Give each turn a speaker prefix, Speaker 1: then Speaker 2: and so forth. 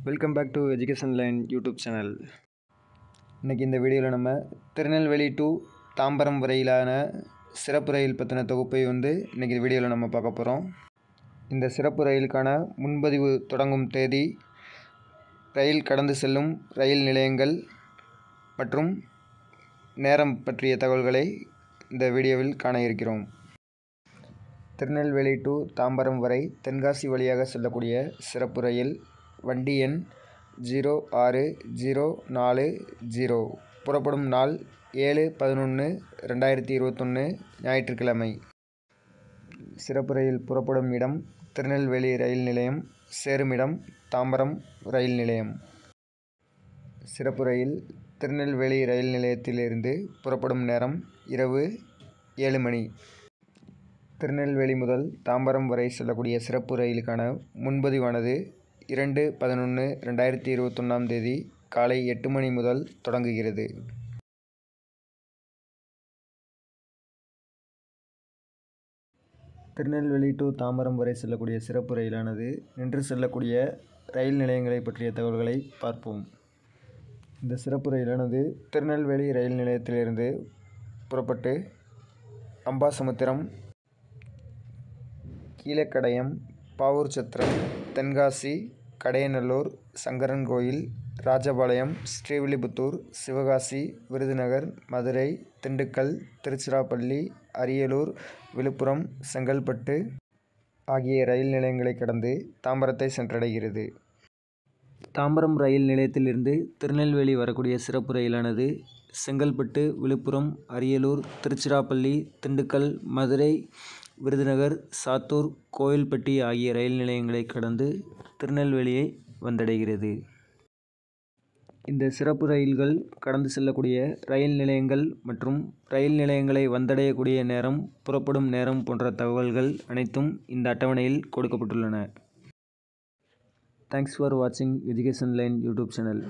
Speaker 1: Welcome back to education line YouTube channel. இன்றைக்கி இந்த வீடியோவில் நம்ம திருநெல்வேலி டு தாம்பரம் வரையிலான சிறப்பு ரயில் பற்றின தொகுப்பை இன்றைக்கி வீடியோவில் நம்ம பார்க்க போகிறோம். இந்த சிறப்பு ரயிலுக்கான முன்பதிவு தொடங்கும் தேதி, ரயில் கடந்து செல்லும் ரயில் நிலையங்கள் மற்றும் நேரம் பற்றிய தகவல்களை இந்த வீடியோவில் காண இருக்கிறோம். திருநெல்வேலி டு தாம்பரம் வரை தென்காசி வழியாக செல்லக்கூடிய சிறப்பு ரயில் வண்டி எண் 0604 புறப்படும் நாள் 7/11/2021 ஞாயிற்றுக்கிழமை. சிறப்பு ரயில் புறப்படும் இடம் திருநெல்வேலி ரயில் நிலையம், சேருமிடம் தாம்பரம் ரயில் நிலையம். சிறப்பு ரயில் திருநெல்வேலி ரயில் நிலையத்திலிருந்து புறப்படும் நேரம் இரவு 7 மணி. திருநெல்வேலி முதல் தாம்பரம் வரை செல்லக்கூடிய சிறப்பு ரயிலுக்கான முன்பதிவானது 2/11/2021 காலை 8 மணி முதல் தொடங்குகிறது. திருநெல்வேலி டு தாம்பரம் வரை செல்லக்கூடிய சிறப்பு ரயிலானது நின்று செல்லக்கூடிய ரயில் நிலையங்களை பற்றிய தகவல்களை பார்ப்போம். இந்த சிறப்பு ரயிலானது திருநெல்வேலி ரயில் நிலையத்திலிருந்து புறப்பட்டு அம்பாசமுத்திரம், கீழக்கடையம், பாவூர்சத்திரம், தென்காசி, கடையநல்லூர், சங்கரன்கோயில், ராஜபாளையம், ஸ்ரீவில்லிபுத்தூர், சிவகாசி, விருதுநகர், மதுரை, திண்டுக்கல், திருச்சிராப்பள்ளி, அரியலூர், விழுப்புரம், செங்கல்பட்டு ஆகிய ரயில் நிலையங்களை கடந்து தாம்பரத்தை சென்றடைகிறது. தாம்பரம் ரயில் நிலையத்திலிருந்து திருநெல்வேலி வரக்கூடிய சிறப்பு ரயிலானது செங்கல்பட்டு, விழுப்புரம், அரியலூர், திருச்சிராப்பள்ளி, திண்டுக்கல், மதுரை, விருதுநகர், சாத்தூர், கோயில்பட்டி ஆகிய ரயில் நிலையங்களை கடந்து திருநெல்வேலியை வந்தடைகிறது. இந்த சிறப்பு ரயில்கள் கடந்து செல்லக்கூடிய ரயில் நிலையங்கள் மற்றும் ரயில் நிலையங்களை வந்தடையக்கூடிய நேரம், புறப்படும் நேரம் போன்ற தகவல்கள் அனைத்தும் இந்த அட்டவணையில் கொடுக்கப்பட்டுள்ளன. தேங்க்ஸ் ஃபார் வாட்சிங் எஜுகேஷன் லைன் யூடியூப் சேனல்.